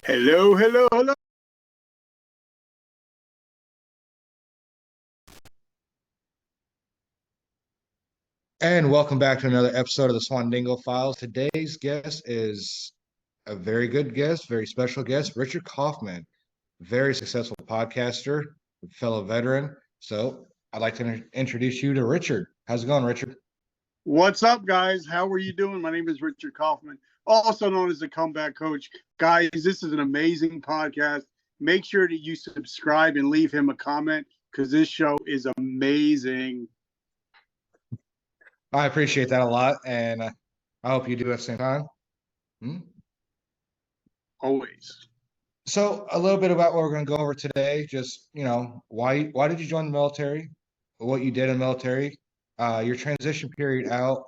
Hello, hello, hello. And welcome back to another episode of the Swandingo Files. Today's guest is a very good guest, very special guest, Richard Kaufman, very successful podcaster, fellow veteran. So I'd like to introduce you to Richard. How's it going, Richard? What's up, guys? How are you doing? My name is Richard Kaufman, also known as the Comeback Coach. Guys, this is an amazing podcast. Make sure that you subscribe and leave him a comment because this show is amazing. I appreciate that a lot, and I hope you do at the same time. Hmm? Always. So a little bit about what we're going to go over today. Just why did you join the military? What you did in the military, your transition period out,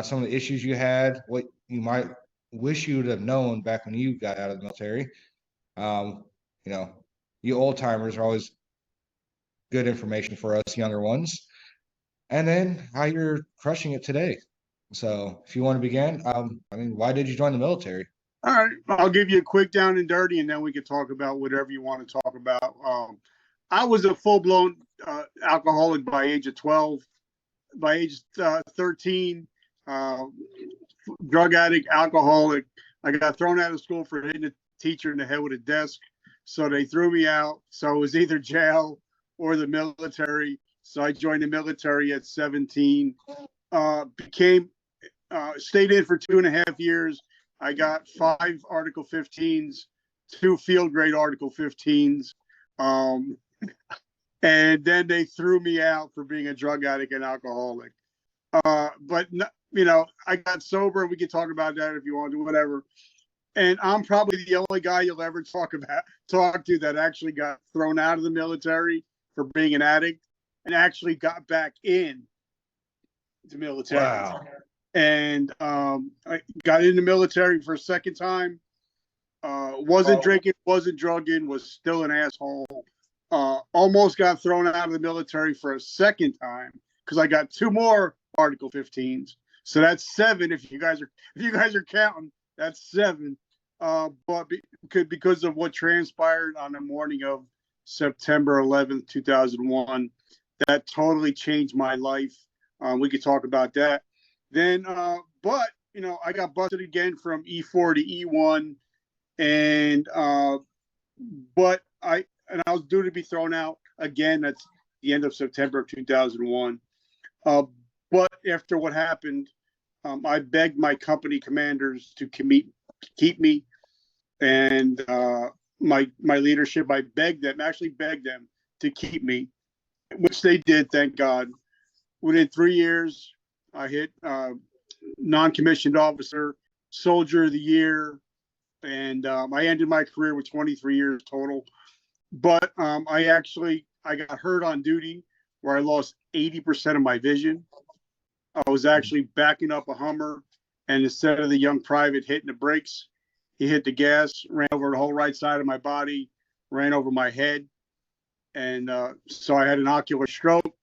some of the issues you had, what you might wish you would have known back when you got out of the military. Um, you know, you old timers are always good information for us younger ones. And then how you're crushing it today. So if you want to begin, why did you join the military? All right. I'll give you a quick down and dirty, and then we can talk about whatever you want to talk about. I was a full-blown alcoholic by age of 12. By age 13, drug addict, alcoholic. I got thrown out of school for hitting a teacher in the head with a desk. So they threw me out. So it was either jail or the military. So I joined the military at 17. Stayed in for 2.5 years. I got 5 Article 15s, 2 field grade Article 15s. And then they threw me out for being a drug addict and alcoholic. But I got sober, and we can talk about that if you want to do whatever. And I'm probably the only guy you'll ever talk to that actually got thrown out of the military for being an addict and actually got back in the military. Wow. And I got in the military for a second time. Wasn't drinking, wasn't drugging, was still an asshole. Almost got thrown out of the military for a second time because I got 2 more Article 15s. So that's 7. If you guys are counting, that's 7. But because of what transpired on the morning of September 11th, 2001, that totally changed my life. We could talk about that. Then, but I got busted again from E4 to E1, and but I was due to be thrown out again. That's the end of September of 2001. But after what happened, I begged my company commanders to keep me, and my leadership. I actually begged them to keep me, which they did, thank God. Within 3 years, I hit non-commissioned officer, soldier of the year, and I ended my career with 23 years total. But I got hurt on duty where I lost 80% of my vision. I was actually backing up a Hummer, and instead of the young private hitting the brakes, he hit the gas, ran over the whole right side of my body, ran over my head, and so I had an ocular stroke.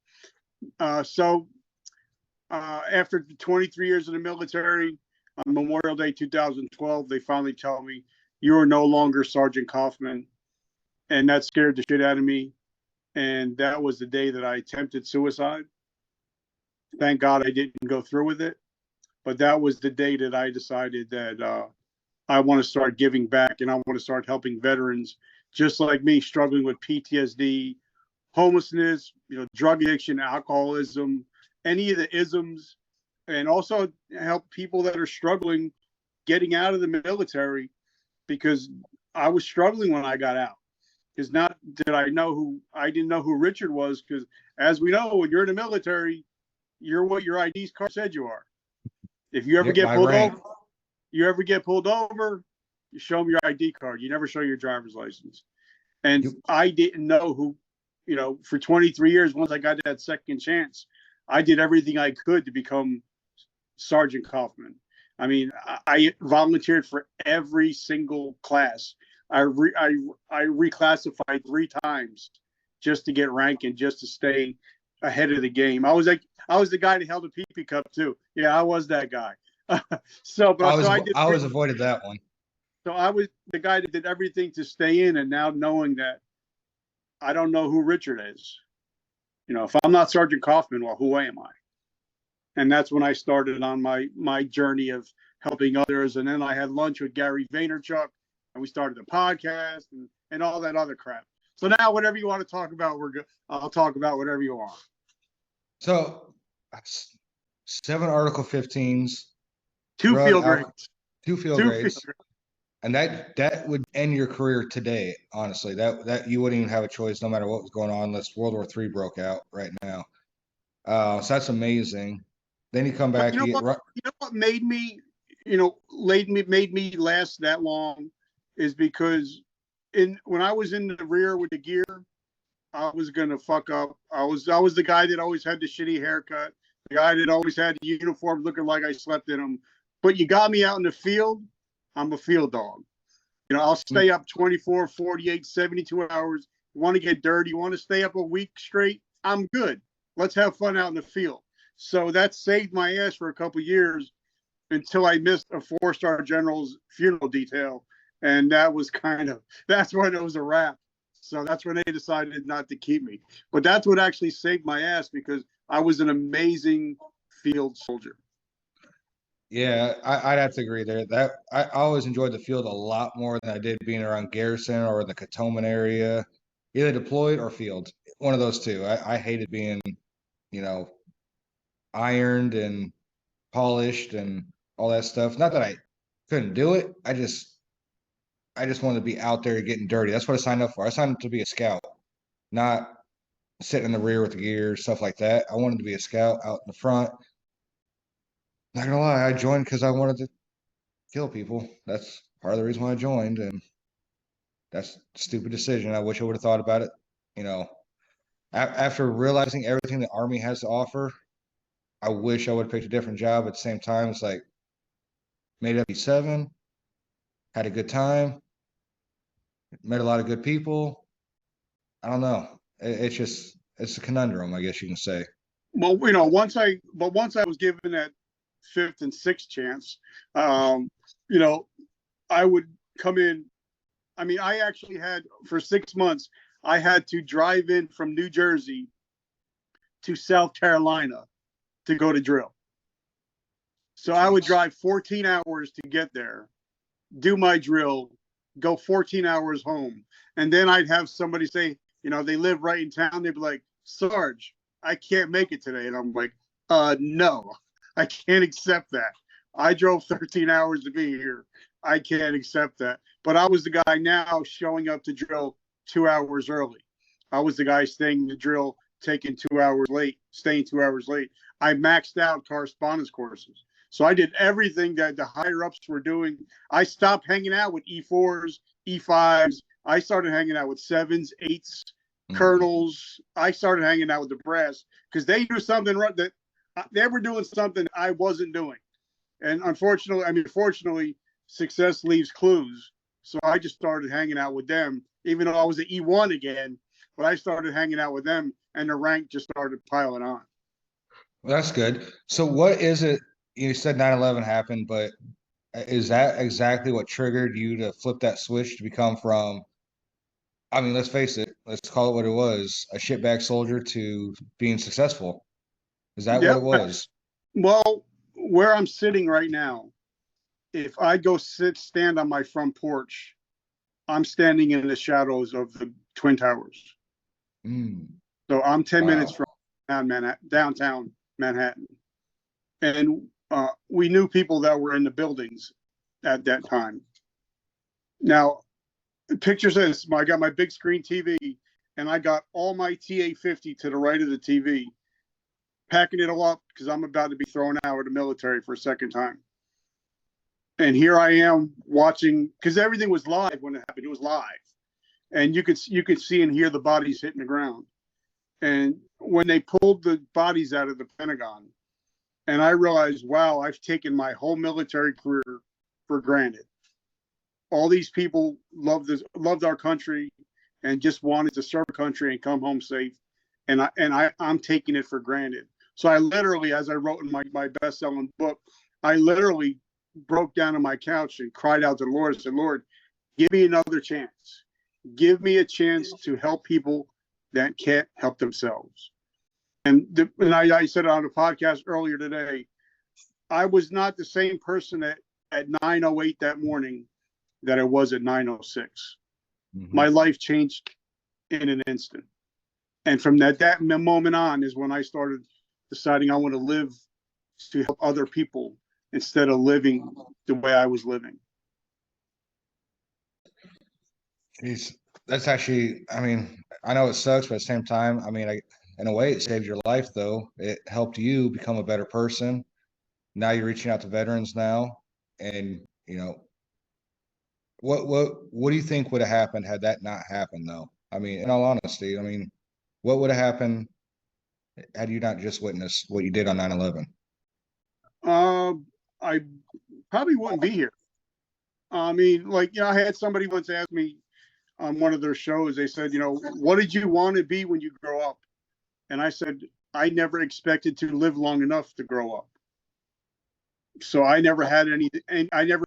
After 23 years in the military, on Memorial Day 2012, they finally tell me, you are no longer Sergeant Kaufman. And that scared the shit out of me. And that was the day that I attempted suicide. Thank God I didn't go through with it. But that was the day that I decided that I want to start giving back, and I want to start helping veterans just like me, struggling with PTSD, homelessness, drug addiction, alcoholism, any of the isms, and also help people that are struggling getting out of the military, because I was struggling when I got out. Because not did I didn't know who Richard was, because as we know, when you're in the military, you're what your ID card said you are. If you ever get pulled over, you show them your ID card. You never show your driver's license. And I didn't know who, for 23 years, once I got that second chance, I did everything I could to become Sergeant Kaufman. I mean, I volunteered for every single class. I reclassified 3 times just to get rank and just to stay ahead of the game. I was the guy that held a pee-pee cup too. Yeah, I was that guy. I always avoided that one. So I was the guy that did everything to stay in, and now knowing that I don't know who Richard is. If I'm not Sergeant Kaufman, well, who am I? And that's when I started on my journey of helping others. And then I had lunch with Gary Vaynerchuk, and we started the podcast and all that other crap. So now, whatever you want to talk about, we're good. I'll talk about whatever you want. So 7 Article 15s, Two field grades. 2 field grades. And that would end your career today, honestly. That you wouldn't even have a choice no matter what was going on unless World War III broke out right now. So that's amazing. Then you come back. You know what made me, made me last that long is because when I was in the rear with the gear, I was gonna fuck up. I was the guy that always had the shitty haircut, the guy that always had the uniform looking like I slept in them. But you got me out in the field, I'm a field dog. I'll stay up 24, 48, 72 hours. You want to get dirty, you want to stay up a week straight, I'm good. Let's have fun out in the field. So that saved my ass for a couple of years until I missed a 4-star general's funeral detail. And that's when it was a wrap. So that's when they decided not to keep me. But that's what actually saved my ass, because I was an amazing field soldier. Yeah, I'd have to agree there. That I always enjoyed the field a lot more than I did being around Garrison or the Cantonment area, either deployed or field. One of those two. I hated being, ironed and polished and all that stuff. Not that I couldn't do it. I just wanted to be out there getting dirty. That's what I signed up for. I signed up to be a scout, not sitting in the rear with the gear, stuff like that. I wanted to be a scout out in the front. Not gonna lie, I joined because I wanted to kill people. That's part of the reason why I joined, and that's a stupid decision. I wish I would have thought about it. After realizing everything the Army has to offer, I wish I would have picked a different job. At the same time, it's like made it up 7, had a good time, met a lot of good people. I don't know. It's a conundrum, I guess you can say. Well, once I was given that 5th and 6th chance, I would come in. I mean, I actually had, for 6 months, I had to drive in from New Jersey to South Carolina to go to drill. So I would drive 14 hours to get there, do my drill, go 14 hours home. And then I'd have somebody say, they live right in town. They'd be like, Sarge, I can't make it today. And I'm like, no, I can't accept that. I drove 13 hours to be here. I can't accept that. But I was the guy now showing up to drill 2 hours early. I was the guy staying to drill, taking 2 hours late, staying 2 hours late. I maxed out correspondence courses. So I did everything that the higher ups were doing. I stopped hanging out with E4s, E5s. I started hanging out with 7s, 8s, colonels. I started hanging out with the brass because they knew something right, that they were doing something I wasn't doing. And fortunately, success leaves clues. So I just started hanging out with them, even though I was an E1 again. But I started hanging out with them, and the rank just started piling on. Well, that's good. So what is it? You said 9/11 happened, but is that exactly what triggered you to flip that switch to become from, I mean, let's face it, let's call it what it was, a shitbag soldier to being successful? Is that what it was? Well, where I'm sitting right now, if I go stand on my front porch, I'm standing in the shadows of the Twin Towers. So I'm 10 minutes from downtown Manhattan. And we knew people that were in the buildings at that time. Now, pictures this, I got my big screen TV, and I got all my TA-50 to the right of the TV, packing it all up because I'm about to be thrown out of the military for a second time. And here I am watching, because everything was live when it happened. It was live. And you could see and hear the bodies hitting the ground. And when they pulled the bodies out of the Pentagon, and I realized, wow, I've taken my whole military career for granted. All these people loved our country and just wanted to serve the country and come home safe. And I'm taking it for granted. So I literally, as I wrote in my best-selling book, I literally broke down on my couch and cried out to the Lord and said, Lord, give me another chance. Give me a chance to help people that can't help themselves. And I said it on the podcast earlier today, I was not the same person at 9:08 that morning that I was at 9:06. Mm-hmm. My life changed in an instant. And from that moment on is when I started deciding I want to live to help other people instead of living the way I was living. That's actually, I mean, I know it sucks, but at the same time, I mean, in a way, it saved your life, though. It helped you become a better person. Now you're reaching out to veterans now, and what do you think would have happened had that not happened, though? I mean, in all honesty, I mean, what would have happened had you not just witnessed what you did on 9/11? I probably wouldn't be here. I mean, like, I had somebody once ask me on one of their shows, they said, what did you want to be when you grow up? And I said, I never expected to live long enough to grow up. So I never had any, and I never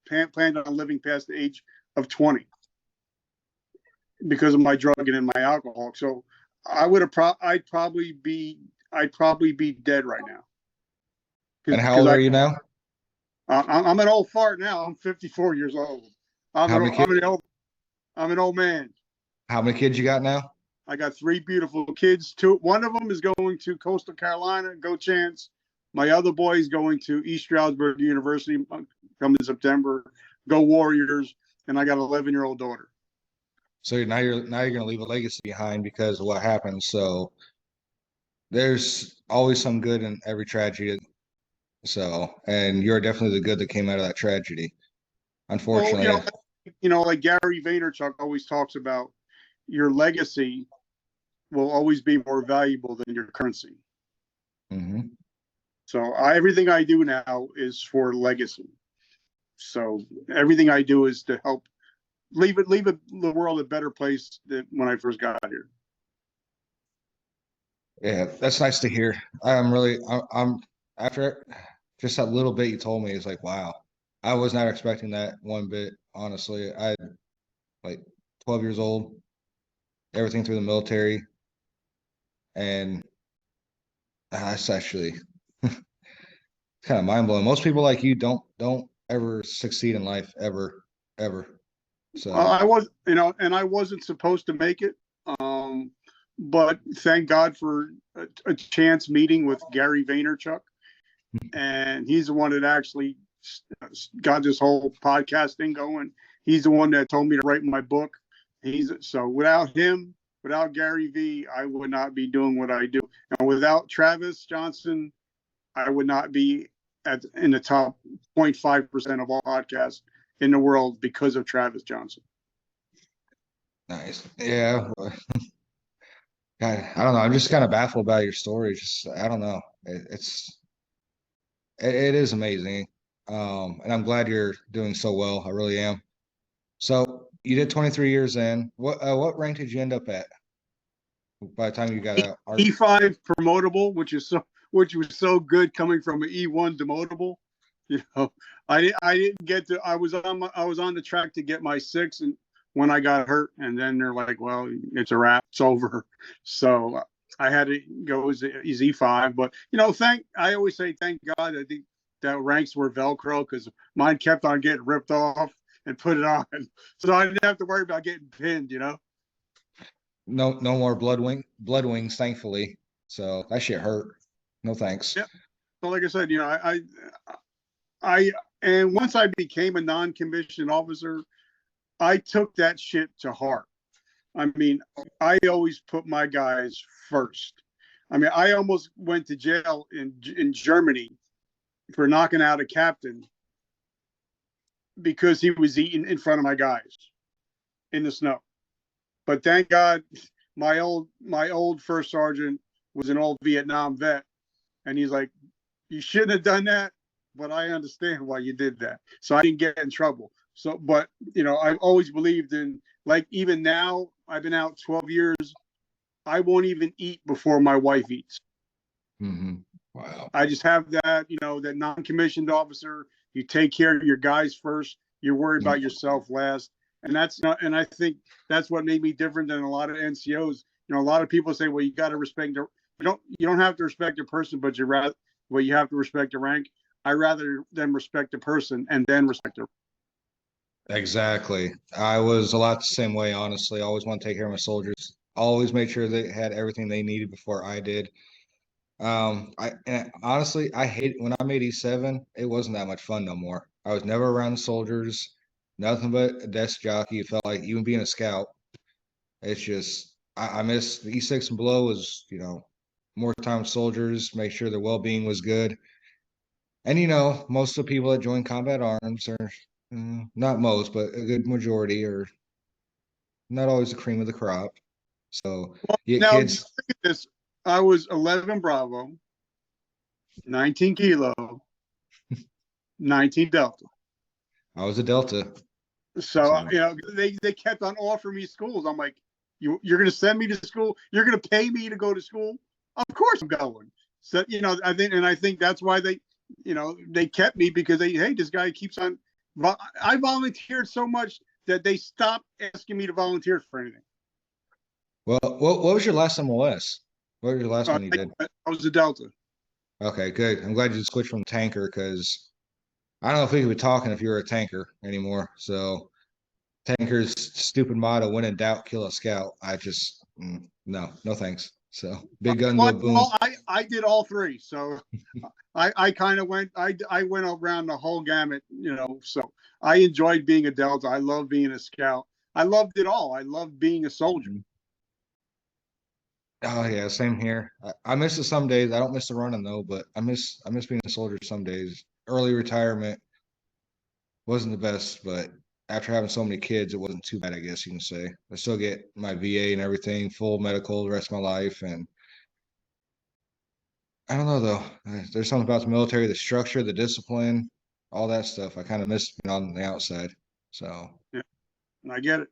planned on living past the age of 20 because of my drugging and my alcohol. So I'd probably be dead right now. And how old are you now? I'm an old fart now. I'm 54 years old. I'm an old man. How many kids you got now? I got 3 beautiful kids. One of them is going to Coastal Carolina. Go Chance. My other boy is going to East Stroudsburg University coming in September. Go Warriors. And I got an 11-year-old daughter. So now you're going to leave a legacy behind because of what happened. So there's always some good in every tragedy. So, and you're definitely the good that came out of that tragedy. Unfortunately, like Gary Vaynerchuk always talks about, your legacy will always be more valuable than your currency. Mm-hmm. So everything I do now is for legacy. So everything I do is to help leave the world a better place than when I first got here. Yeah, that's nice to hear. I'm after just that little bit you told me, it's like, wow, I was not expecting that one bit. Honestly, I like 12 years old, everything through the military, and that's actually kind of mind blowing. Most people like you don't ever succeed in life ever. So I was, and I wasn't supposed to make it. But thank God for a chance meeting with Gary Vaynerchuk. And he's the one that actually got this whole podcast thing going. He's the one that told me to write my book. So without him, without Gary V, I would not be doing what I do. And without Travis Johnson, I would not be in the top 0.5% of all podcasts in the world because of Travis Johnson. nice. Yeah. God, I don't know. I'm just kind of baffled by your story. I don't know. It is amazing. And I'm glad you're doing so well. I really am. So you did 23 years in. What rank did you end up at by the time you got out? E5 promotable, which was so good coming from an E1 demotable. I didn't get to. I was on the track to get my 6, and when I got hurt, and then they're like, "Well, it's a wrap. It's over." So I had to go as E5. But I always say thank God. I think that ranks were Velcro because mine kept on getting ripped off and put it on, so I didn't have to worry about getting pinned. No more blood wings, thankfully. So that shit hurt. No thanks. Yeah. So like I said, I and once I became a non-commissioned officer, I took that shit to heart. I mean, I always put my guys first. I mean, I almost went to jail in Germany for knocking out a captain because he was eating in front of my guys in the snow. But thank God, my old first sergeant was an old Vietnam vet, and he's like, "You shouldn't have done that, but I understand why you did that." So I didn't get in trouble. So, but I've always believed in, like, even now, I've been out 12 years. I won't even eat before my wife eats. Mm-hmm. Wow. I just have that, that non-commissioned officer. You take care of your guys first. You worry about yourself last. And I think that's what made me different than a lot of NCOs. A lot of people say, well, you got to respect you don't have to respect a person, but you have to respect the rank. I rather them respect the person and then respect the. Exactly. I was a lot the same way, honestly. I always want to take care of my soldiers. Always make sure they had everything they needed before I did. Honestly, I hate when I'm 87, it wasn't that much fun no more. I was never around the soldiers, nothing but a desk jockey. It felt like even being a scout. It's just I miss the E6 and below was, more time with soldiers, make sure their well-being was good. And most of the people that join combat arms are not most, but a good majority are not always the cream of the crop. So you get Now, kids. look at this. I was 11 Bravo, 19 Kilo, 19 Delta. I was a Delta. So, they kept on offering me schools. I'm like, you're going to send me to school? You're going to pay me to go to school? Of course I'm going. So, I think that's why they kept me, because hey, this guy keeps on. I volunteered so much that they stopped asking me to volunteer for anything. Well, what was your last MOS? What was your last one you did? I was a Delta. Okay, good. I'm glad you switched from tanker because I don't know if we could be talking if you were a tanker anymore. So tanker's stupid motto: when in doubt, kill a scout. I just no thanks. So big gun go boom. Well, I did all three. So I kind of went around the whole gamut. So I enjoyed being a Delta. I love being a scout. I loved it all. I loved being a soldier. Oh yeah, same here. I miss it some days. I don't miss the running though, but I miss being a soldier some days. Early retirement wasn't the best, but after having so many kids, it wasn't too bad, I guess you can say. I still get my VA and everything, full medical the rest of my life, and I don't know though. There's something about the military, the structure, the discipline, all that stuff. I kind of miss being on the outside. So Yeah, I get it.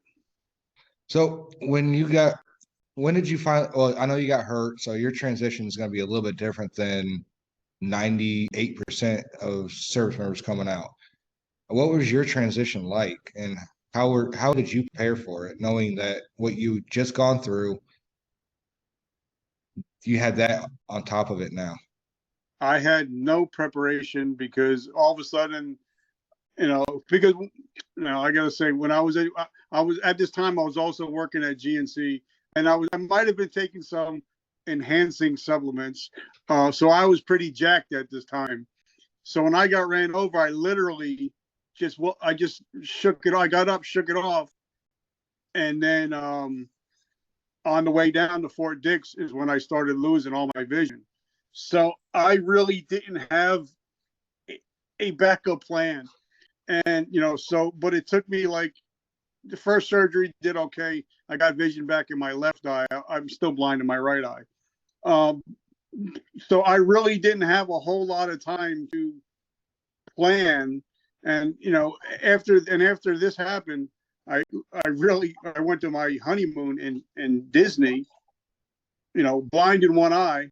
So when did you find? Well, I know you got hurt, so your transition is going to be a little bit different than 98% of service members coming out. What was your transition like, and how did you prepare for it, knowing that what you just gone through, you had that on top of it now? I had no preparation, because all of a sudden, because I gotta say, when I was at this time, I was also working at GNC, and I might have been taking some enhancing supplements, so I was pretty jacked at this time. So when I got ran over, I literally I just shook it. I got up, shook it off, and then on the way down to Fort Dix is when I started losing all my vision. So I really didn't have a backup plan. And, but it took me, like, the first surgery did okay. I got vision back in my left eye. I'm still blind in my right eye. So I really didn't have a whole lot of time to plan. And, after this happened, I went to my honeymoon in Disney, blind in one eye.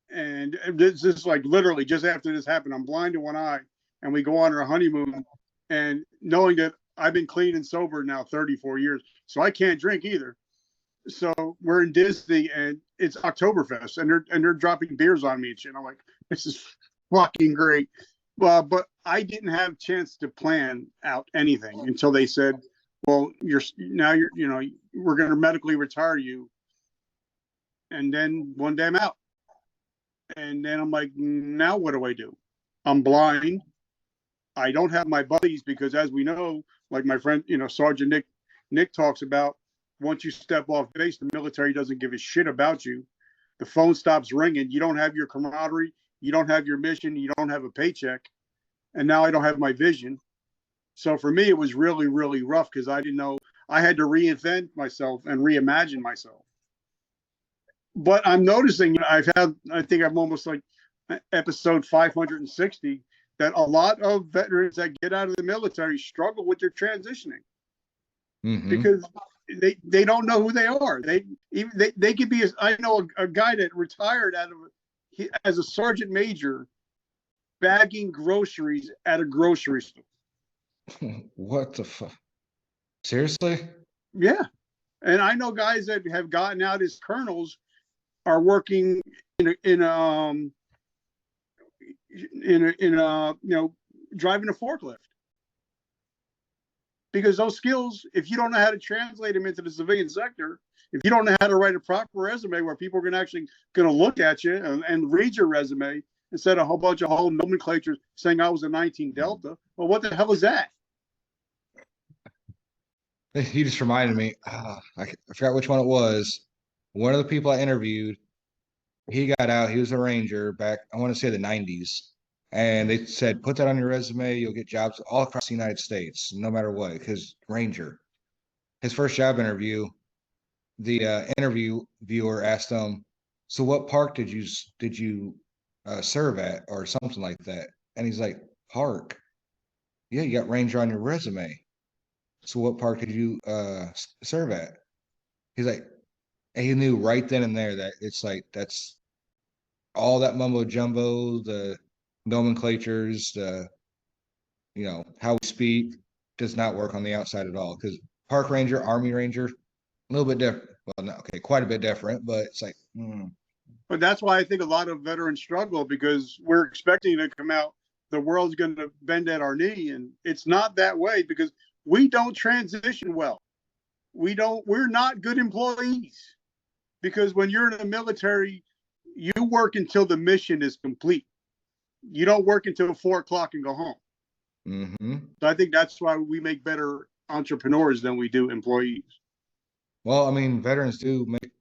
And this is like literally just after this happened. I'm blind in one eye, and we go on our honeymoon, and knowing that I've been clean and sober now 34 years, so I can't drink either. So we're in Disney, and it's Oktoberfest, and they're dropping beers on me and shit. I'm like, this is fucking great. But I didn't have a chance to plan out anything until they said, well, we're going to medically retire you, and then one day I'm out. And then I'm like, now what do I do? I'm blind. I don't have my buddies, because, as we know, like my friend, Sergeant Nick talks about, once you step off base, the military doesn't give a shit about you. The phone stops ringing. You don't have your camaraderie. You don't have your mission. You don't have a paycheck. And now I don't have my vision. So for me, it was really, really rough, because I didn't know. I had to reinvent myself and reimagine myself. But I'm noticing, I think I'm almost like episode 560, that a lot of veterans that get out of the military struggle with their transitioning, because they don't know who they are. They could be. I know a guy that retired as a sergeant major, bagging groceries at a grocery store. What the fuck? Seriously? Yeah. And I know guys that have gotten out as colonels are working in driving a forklift. Because those skills, if you don't know how to translate them into the civilian sector, if you don't know how to write a proper resume where people are actually going to look at you and read your resume instead of a whole bunch of whole nomenclature saying I was a 19 Delta, well, what the hell is that? You just reminded me. I forgot which one it was. One of the people I interviewed, he got out. He was a Ranger back, I want to say the 90s. And they said, put that on your resume. You'll get jobs all across the United States, no matter what, because Ranger. His first job interview, the interviewer asked him, so what park did you serve at or something like that? And he's like, park? Yeah, you got Ranger on your resume. So what park did you serve at? He's like, and he knew right then and there that it's like that's all that mumbo jumbo, the nomenclatures, the how we speak does not work on the outside at all. Because park ranger, army ranger, a little bit different. Well, no, okay, quite a bit different, but it's like. But that's why I think a lot of veterans struggle because we're expecting to come out, the world's going to bend at our knee, and it's not that way because we don't transition well. We're not good employees because when you're in the military, you work until the mission is complete. You don't work until 4:00 and go home. Mm-hmm. So I think that's why we make better entrepreneurs than we do employees. Well, I mean, veterans do make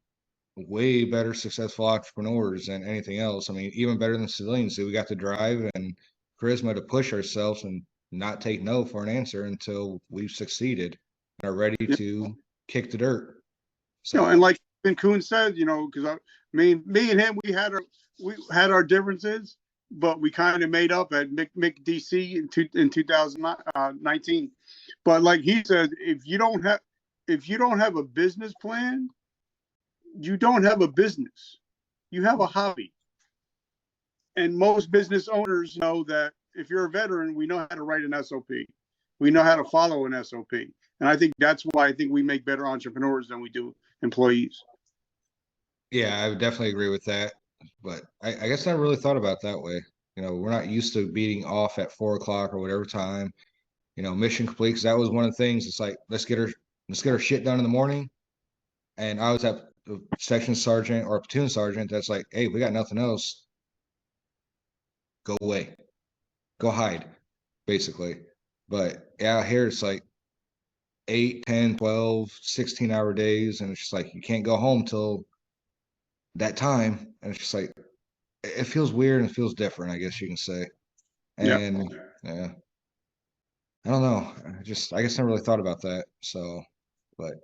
way better successful entrepreneurs than anything else. I mean, even better than civilians do. We got the drive and charisma to push ourselves and not take no for an answer until we've succeeded and are ready to kick the dirt. So, and like Ben Kuhn said, because me and him, we had our differences, but we kind of made up at DC in 2019. But like he said, if you don't have a business plan, you don't have a business. You have a hobby. And most business owners know that if you're a veteran, we know how to write an SOP. We know how to follow an SOP. And I think that's why I think we make better entrepreneurs than we do employees. Yeah, I would definitely agree with that. But I guess I never really thought about it that way. We're not used to beating off at 4:00 or whatever time. Mission complete, because that was one of the things. It's like let's get our shit done in the morning. And I was at the section sergeant or platoon sergeant that's like, hey, we got nothing else. Go away, go hide, basically. But yeah, here it's like 8, 10, 12, 16-hour days, and it's just like you can't go home till that time, and it's just like it feels weird and it feels different, I guess you can say. And yeah, I don't know. I guess I never really thought about that. So, but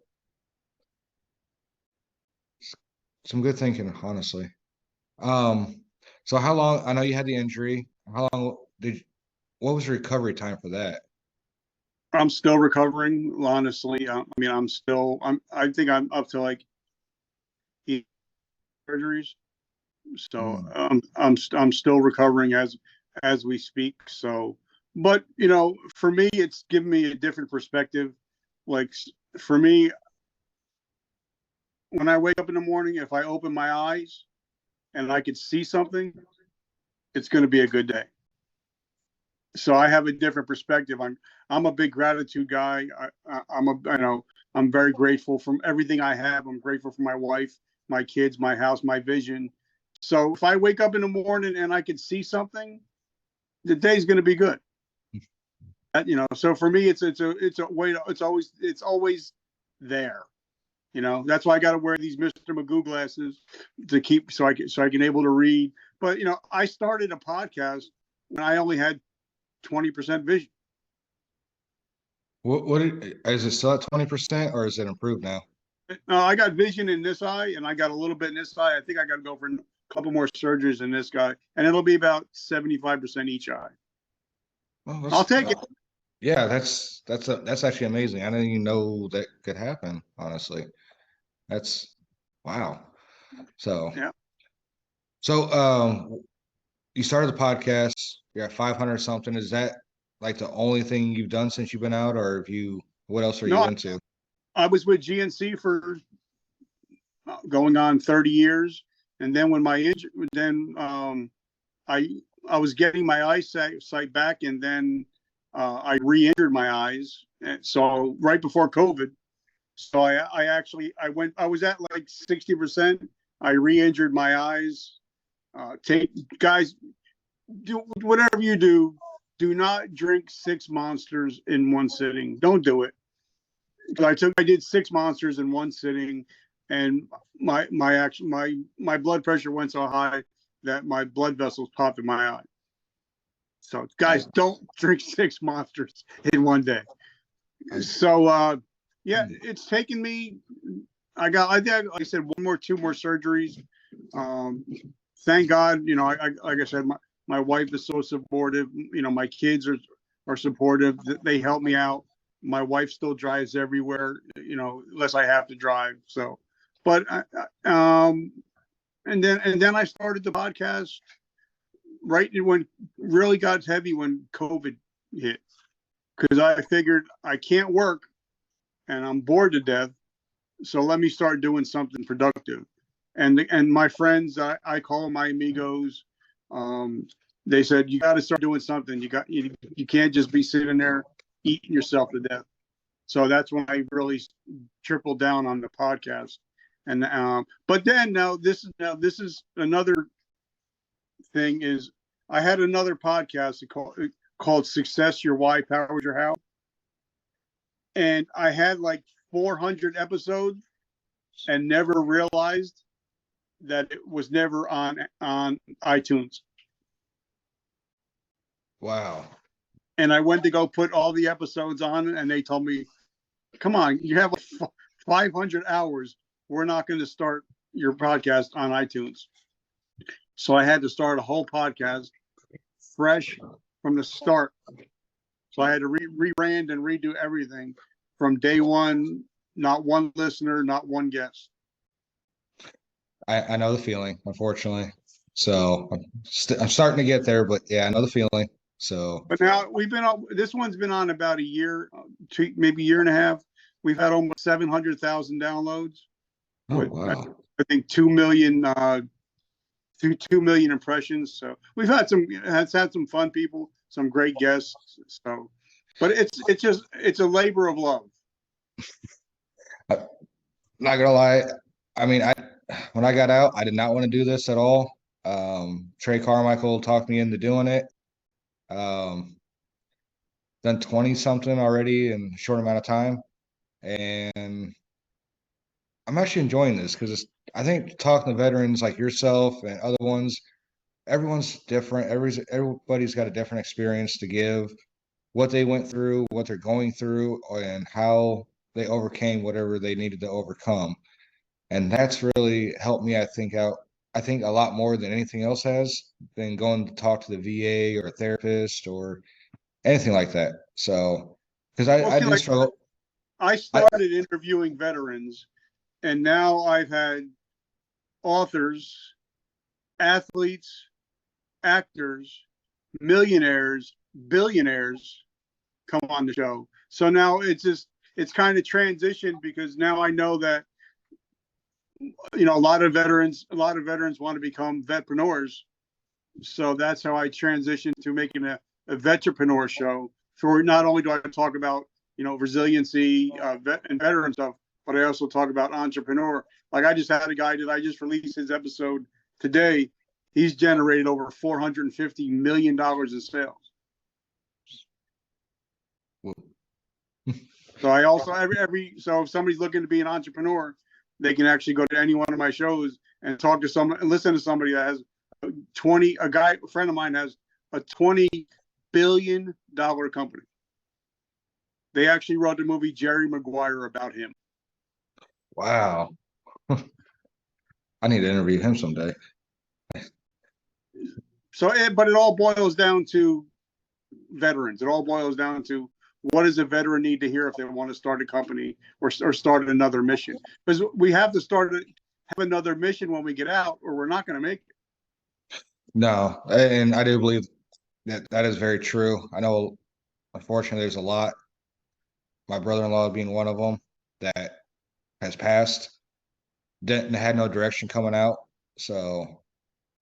some good thinking, honestly. So how long? I know you had the injury. How long what was the recovery time for that? I'm still recovering, honestly. I think I'm up to like 8 surgeries. So I'm still recovering as we speak. So, but for me, it's given me a different perspective. Like for me, when I wake up in the morning, if I open my eyes and I could see something, it's going to be a good day. So I have a different perspective. I'm a big gratitude guy. I'm very grateful for everything I have. I'm grateful for my wife, my kids, my house, my vision. So if I wake up in the morning and I can see something, the day's going to be good. So for me, it's a way. It's always there. That's why I got to wear these Mr. Magoo glasses to keep so I can able to read. But I started a podcast when I only had 20% vision. What is it still at 20% or is it improved now? I got vision in this eye and I got a little bit in this eye. I think I got to go for a couple more surgeries in this guy, and it'll be about 75% each eye. Well, I'll take it. Yeah, that's actually amazing. I didn't even know that could happen, honestly. That's wow. So yeah. So, you started the podcast. You're at 500 something. Is that like the only thing you've done since you've been out, or have you? What else are No, you into? I was with GNC for going on 30 years, and then when my injury, then I I was getting my eyesight back, and then I re-injured my eyes. And so right before COVID, so I actually I was at like 60%. I re-injured my eyes. Take guys, do whatever you do. Do not drink 6 monsters in one sitting. Don't do it. I did 6 monsters in one sitting, and my blood pressure went so high that my blood vessels popped in my eye. So guys, don't drink 6 monsters in one day. So yeah, it's taken me. I did, like I said, two more surgeries. Thank God, like I said, my wife is so supportive. My kids are supportive. They help me out. My wife still drives everywhere, unless I have to drive. So, but and then I started the podcast right when really got heavy when COVID hit, because I figured I can't work and I'm bored to death. So let me start doing something productive. And my friends, I call them my amigos. They said you got to start doing something. You can't just be sitting there eating yourself to death. So that's when I really tripled down on the podcast. And but then now this is another thing is I had another podcast called Success Your Why Powers Your How, and I had like 400 episodes and never realized that it was never on iTunes. Wow. And I went to go put all the episodes on, and they told me, "Come on, you have like 500 hours. We're not going to start your podcast on iTunes." So I had to start a whole podcast fresh from the start. So I had to rebrand and redo everything from day one. Not one listener, not one guest. I know the feeling, unfortunately. So I'm starting to get there, but yeah, I know the feeling. So, but now this one's been on about a year, maybe a year and a half. We've had almost 700,000 downloads. oh wow, I think 2 million, 2 million impressions. So we've had some fun people, some great guests. So, but it's a labor of love. I'm not gonna lie. I mean, when I got out, I did not want to do this at all. Trey Carmichael talked me into doing it. Done 20 something already in a short amount of time, and I'm actually enjoying this because I think talking to veterans like yourself and other ones, everyone's different. Everybody's got a different experience to give, what they went through, what they're going through, and how they overcame whatever they needed to overcome. And that's really helped me, I think a lot more than anything else has than going to talk to the VA or a therapist or anything like that. So, because I did struggle. I started interviewing veterans, and now I've had authors, athletes, actors, millionaires, billionaires come on the show. So now it's kind of transitioned because now I know that a lot of veterans want to become vetpreneurs. So that's how I transitioned to making a vetrepreneur show. For not only do I talk about resiliency and veteran stuff, but I also talk about entrepreneur. Like I just had a guy that I just released his episode today. He's generated over $450 million in sales. So I also so if somebody's looking to be an entrepreneur, they can actually go to any one of my shows and talk to someone and listen to somebody that has a friend of mine has a $20 billion company. They actually wrote the movie Jerry Maguire about him. Wow. I need to interview him someday. So, but it all boils down to veterans. It all boils down to what does a veteran need to hear if they want to start a company or start another mission? Because we have to have another mission when we get out, or we're not going to make it. No, and I do believe that that is very true. I know, unfortunately, there's a lot. My brother-in-law being one of them that has passed, didn't had no direction coming out, so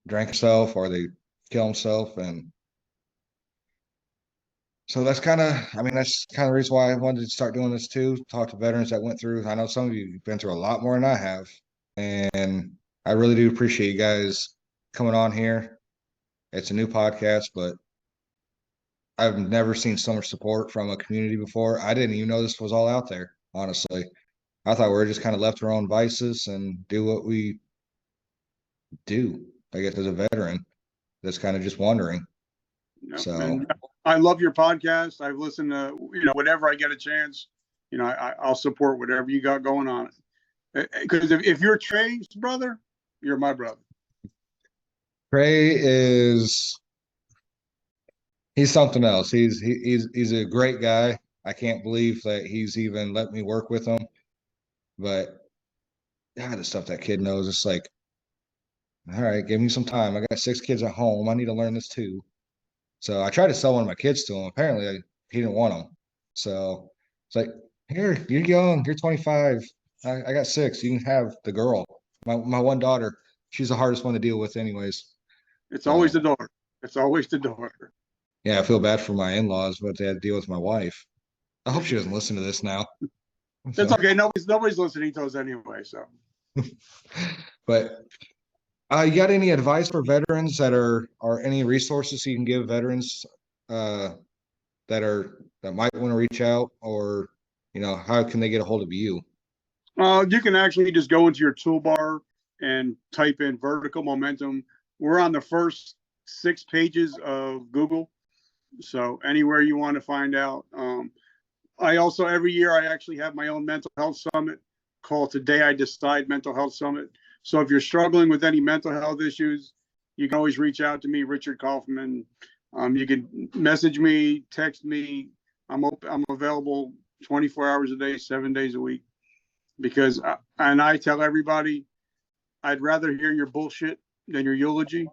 drank himself or they kill himself, and so that's kind of, I mean, that's kind of the reason why I wanted to start doing this too. Talk to veterans that went through. I know some of you have been through a lot more than I have, and I really do appreciate you guys coming on here. It's a new podcast, but I've never seen so much support from a community before. I didn't even know this was all out there, honestly. I thought we were just kind of left to our own vices and do what we do, I guess, as a veteran that's kind of just wondering. So, And I love your podcast. I've listened to, whenever I get a chance, I'll support whatever you got going on. Because if you're Trey's brother, you're my brother. Trey is he's something else. He's a great guy. I can't believe that he's even let me work with him. But God, the stuff that kid knows, it's like, all right, give me some time. I got 6 kids at home. I need to learn this too. So I tried to sell one of my kids to him. Apparently, he didn't want them. So it's like, here, you're young. You're 25. I got 6. You can have the girl. My one daughter. She's the hardest one to deal with, anyways. It's So, always the daughter. It's always the daughter. yeah, I feel bad for my in-laws, but they had to deal with my wife. I hope she doesn't listen to this now. That's So, okay. Nobody's listening to us anyway. So, but you got any advice for veterans that are any resources you can give veterans uh, that might want to reach out, or how can they get a hold of you? you can actually just go into your toolbar and type in vertical momentum. We're on the first 6 pages of Google. So anywhere you want to find out. I also, every year, I actually have my own mental health summit called Today I Decide Mental Health Summit. So if you're struggling with any mental health issues, you can always reach out to me, Richard Kaufman. You can message me, text me. I'm available 24 hours a day, 7 days a week. Because, and I tell everybody, I'd rather hear your bullshit than your eulogy.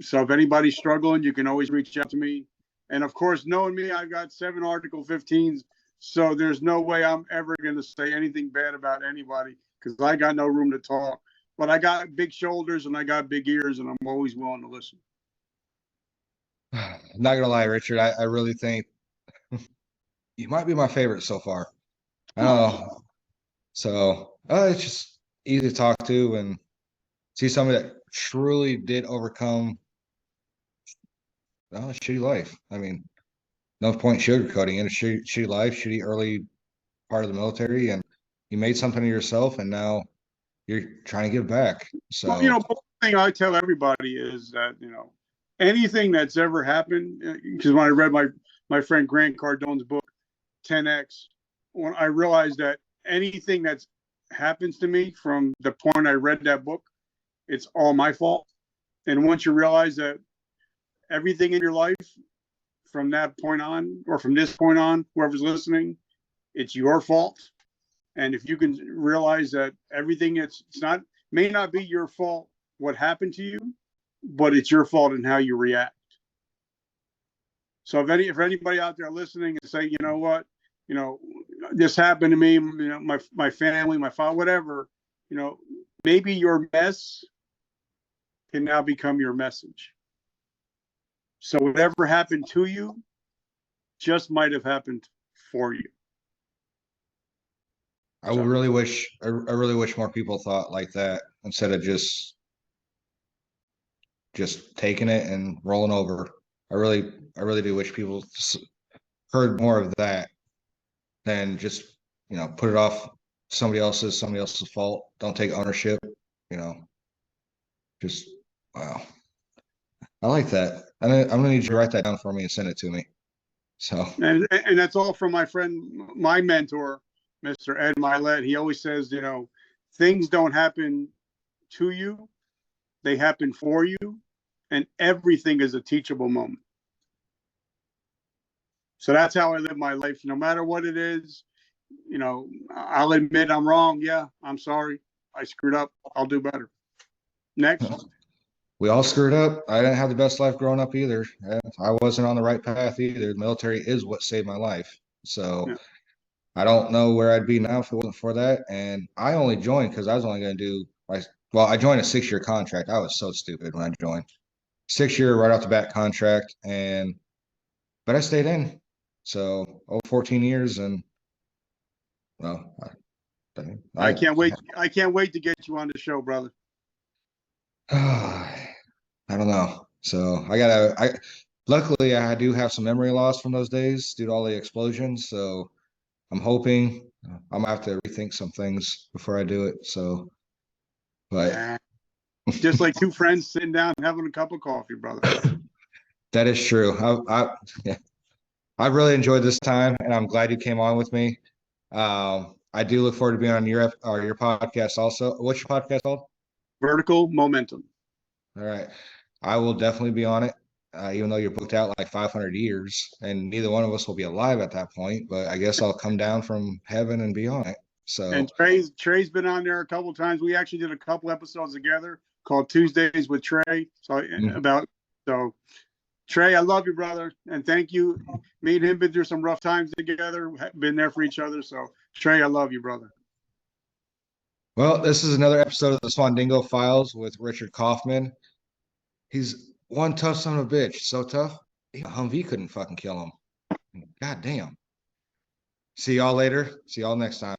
So if anybody's struggling, you can always reach out to me. And of course, knowing me, I've got 7 Article 15s. So there's no way I'm ever going to say anything bad about anybody because I got no room to talk. But I got big shoulders and I got big ears, and I'm always willing to listen. Not gonna lie, Richard, I really think you might be my favorite so far. I don't know. So it's just easy to talk to and see somebody that truly did overcome a shitty life. I mean, no point sugarcoating it. A shitty life, shitty early part of the military, and you made something of yourself, and now you're trying to give back. So, Well, the thing I tell everybody is that, anything that's ever happened, because when I read my friend Grant Cardone's book, 10X, when I realized that anything that's happens to me from the point I read that book, it's all my fault. And once you realize that everything in your life from that point on, or from this point on, whoever's listening, it's your fault. And if you can realize that everything it's not may not be your fault what happened to you, but it's your fault in how you react. So if anybody out there listening and say, you know what, this happened to me, my family, my father, whatever, maybe your mess can now become your message. So whatever happened to you just might have happened for you. I really wish more people thought like that instead of just taking it and rolling over. I really do wish people heard more of that than just put it off somebody else's fault. Don't take ownership. Just wow. I like that. I'm gonna need you to write that down for me and send it to me. So and that's all from my friend, my mentor, Mr. Ed Milet. He always says, things don't happen to you, they happen for you, and everything is a teachable moment. So that's how I live my life. No matter what it is, I'll admit I'm wrong. Yeah, I'm sorry. I screwed up. I'll do better. Next. we all screwed up. I didn't have the best life growing up either. I wasn't on the right path either. The military is what saved my life. So Yeah. I don't know where I'd be now if it wasn't for that. And I only joined because I was only going to do well, I joined a 6-year contract. I was so stupid when I joined. 6-year right off the bat contract, but I stayed in. So over 14 years, and well, I can't wait. I can't wait to get you on the show, brother. I don't know. So luckily I do have some memory loss from those days due to all the explosions. So I'm hoping I'm gonna have to rethink some things before I do it. So, but Just like two friends sitting down having a cup of coffee, brother. that is true. Yeah, I really enjoyed this time, and I'm glad you came on with me. I do look forward to being on your podcast also. What's your podcast called? Vertical Momentum. All right. I will definitely be on it, even though you're booked out like 500 years, and neither one of us will be alive at that point. But I guess I'll come down from heaven and be on it. So, And Trey's been on there a couple of times. We actually did a couple episodes together called Tuesdays with Trey. So Trey, I love you, brother, and thank you. Me and him been through some rough times together. Been there for each other. So Trey, I love you, brother. well, this is another episode of the Swandingo Files with Richard Kaufman. He's one tough son of a bitch. So tough, Humvee couldn't fucking kill him. God damn. See y'all later. See y'all next time.